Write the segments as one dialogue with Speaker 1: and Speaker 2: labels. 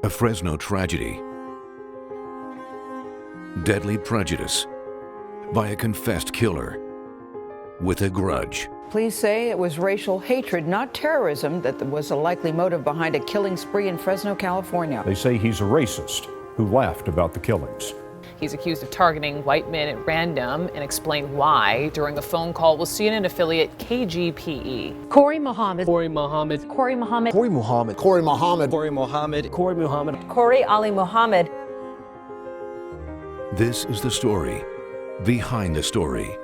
Speaker 1: A Fresno tragedy. Deadly prejudice by a confessed killer with a grudge.
Speaker 2: Police say it was racial hatred, not terrorism, that was a likely motive behind a killing spree in Fresno, California.
Speaker 3: They say he's a racist who laughed about the killings.
Speaker 4: He's accused of targeting white men at random and explained why during a phone call with CNN affiliate KGPE.
Speaker 5: Kori-Muhammad.
Speaker 6: Kori-Muhammad.
Speaker 5: Kori-Muhammad.
Speaker 6: Kori-Muhammad.
Speaker 7: Kori-Muhammad.
Speaker 6: Kori-Muhammad. Kori-Muhammad.
Speaker 5: Kori Ali Muhammad.
Speaker 1: This is the story behind the story.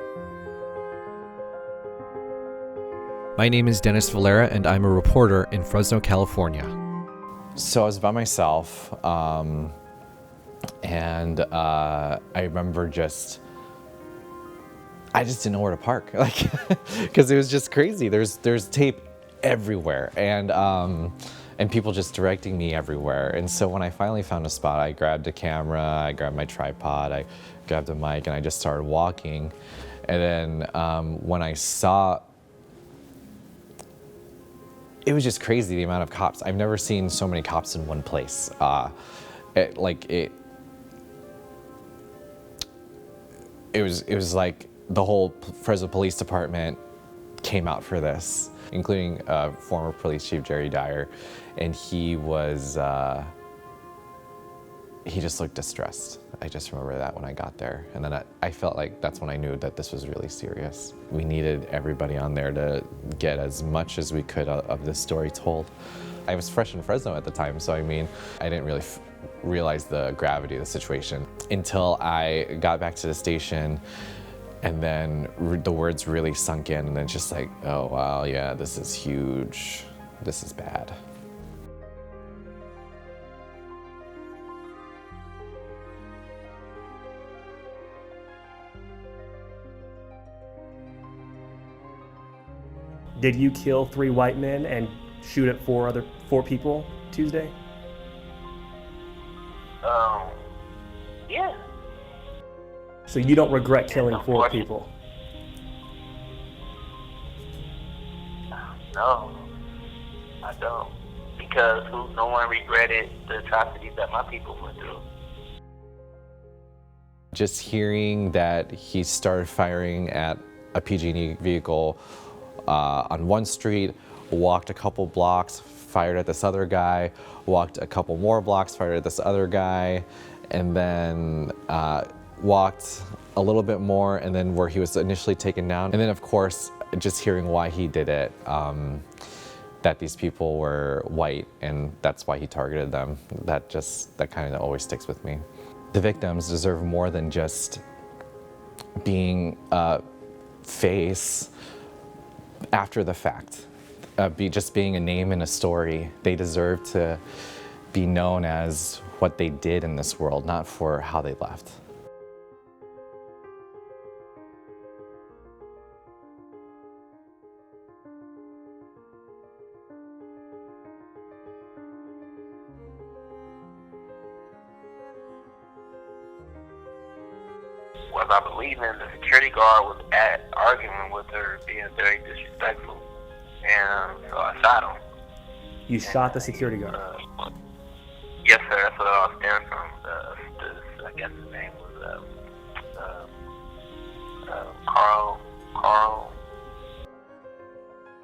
Speaker 8: My name is Dennis Valera, and I'm a reporter in Fresno, California.
Speaker 9: So I was by myself, and I remember I just didn't know where to park, like, because it was just crazy. There's tape everywhere, and people just directing me everywhere. And so when I finally found a spot, I grabbed a camera, I grabbed my tripod, I grabbed a mic, and I just started walking. And then when I saw, it was just crazy the amount of cops. I've never seen so many cops in one place. It was like the whole Fresno Police Department came out for this, including former police chief Jerry Dyer, and he just looked distressed. I just remember that when I got there, and then I felt like that's when I knew that this was really serious. We needed everybody on there to get as much as we could of this story told. I was fresh in Fresno at the time, so I mean, I didn't really realize the gravity of the situation until I got back to the station, and then the words really sunk in, and then just like, oh wow, yeah, this is huge, this is bad.
Speaker 10: Did you kill 3 white men and shoot at 4 people Tuesday?
Speaker 11: Yeah.
Speaker 10: So you don't regret killing 4 people?
Speaker 11: No, I don't. Because no one regretted the atrocities that my people went through.
Speaker 9: Just hearing that he started firing at a PG&E vehicle on one street, walked a couple blocks, fired at this other guy, walked a couple more blocks, fired at this other guy, and then walked a little bit more, and then where he was initially taken down. And then of course, just hearing why he did it, that these people were white and that's why he targeted them, that kind of always sticks with me. The victims deserve more than just being a face after the fact, just being a name in a story. They deserve to be known as what they did in this world, not for how they left.
Speaker 11: Was I believing the security guard was arguing with her, being very disrespectful, and so I shot him.
Speaker 10: You shot the security guard?
Speaker 11: Yes, sir. That's what I was standing from. I guess his name was Carl.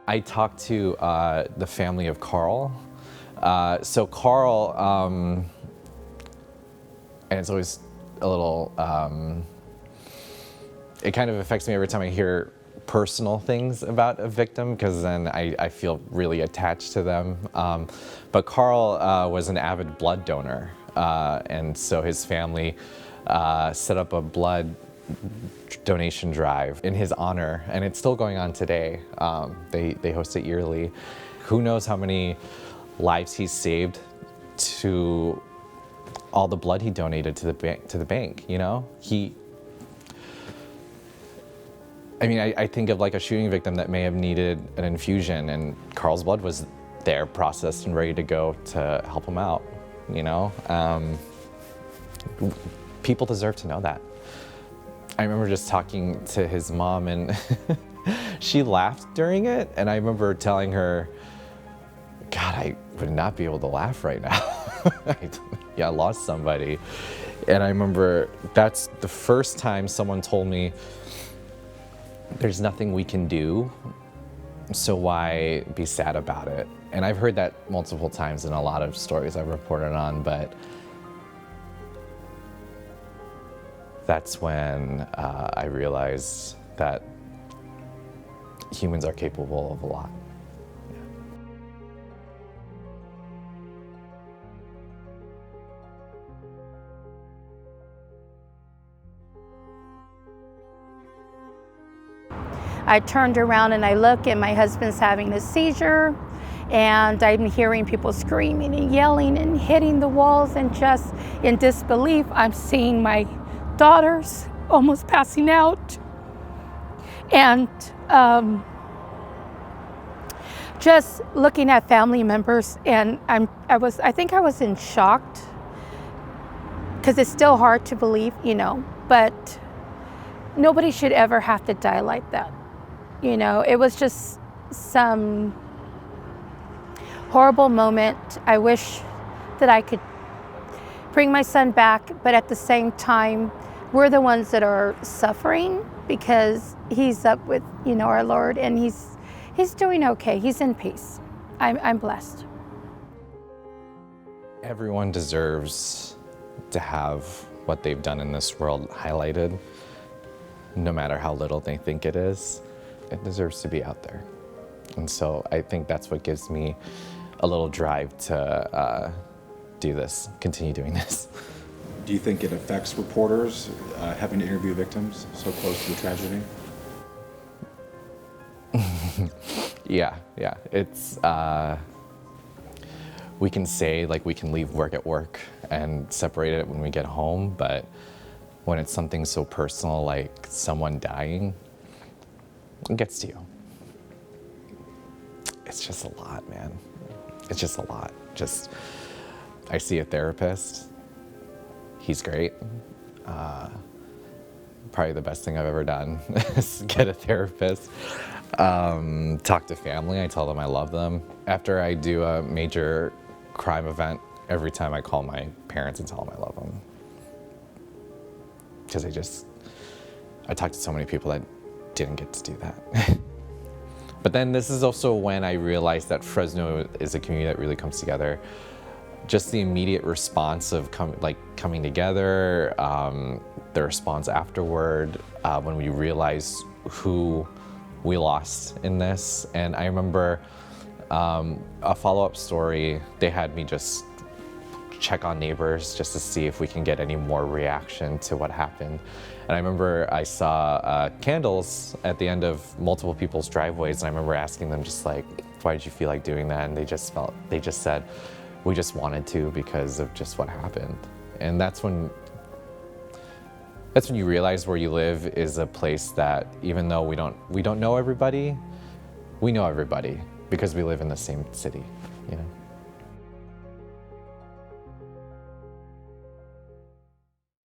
Speaker 9: I talked to the family of Carl. So Carl, and it's always a little, it kind of affects me every time I hear personal things about a victim, because then I feel really attached to them. But Carl was an avid blood donor, and so his family set up a blood donation drive in his honor, and it's still going on today. They host it yearly. Who knows how many lives he's saved to all the blood he donated to the bank, you know? I think of like a shooting victim that may have needed an infusion, and Carl's blood was there, processed and ready to go to help him out, you know? People deserve to know that. I remember just talking to his mom, and she laughed during it, and I remember telling her, God, I would not be able to laugh right now. Yeah, I lost somebody. And I remember that's the first time someone told me, there's nothing we can do, so why be sad about it? And I've heard that multiple times in a lot of stories I've reported on, but that's when I realized that humans are capable of a lot.
Speaker 5: I turned around and I look and my husband's having a seizure, and I'm hearing people screaming and yelling and hitting the walls, and just in disbelief, I'm seeing my daughters almost passing out. And just looking at family members, and I think I was in shock, because it's still hard to believe, you know, but nobody should ever have to die like that. You know, it was just some horrible moment. I wish that I could bring my son back, but at the same time, we're the ones that are suffering, because he's up with, you know, our Lord, and he's doing okay. He's in peace. I'm blessed.
Speaker 9: Everyone deserves to have what they've done in this world highlighted, no matter how little they think it is. It deserves to be out there. And so I think that's what gives me a little drive to do this, continue doing this.
Speaker 7: Do you think it affects reporters having to interview victims so close to the tragedy?
Speaker 9: Yeah. It's, we can say, like, we can leave work at work and separate it when we get home, but when it's something so personal like someone dying, it gets to you. It's just a lot, man. It's just a lot. I see a therapist. He's great. Probably the best thing I've ever done is get a therapist. Talk to family. I tell them I love them. After I do a major crime event, every time I call my parents and tell them I love them. Because I talked to so many people that didn't get to do that. But then this is also when I realized that Fresno is a community that really comes together. Just the immediate response of coming together, the response afterward, when we realized who we lost in this. And I remember a follow-up story, they had me just check on neighbors just to see if we can get any more reaction to what happened. And I remember I saw candles at the end of multiple people's driveways, and I remember asking them just like, why did you feel like doing that? And they just said, we just wanted to because of just what happened. And that's when you realize where you live is a place that even though we don't know everybody, we know everybody because we live in the same city, you know?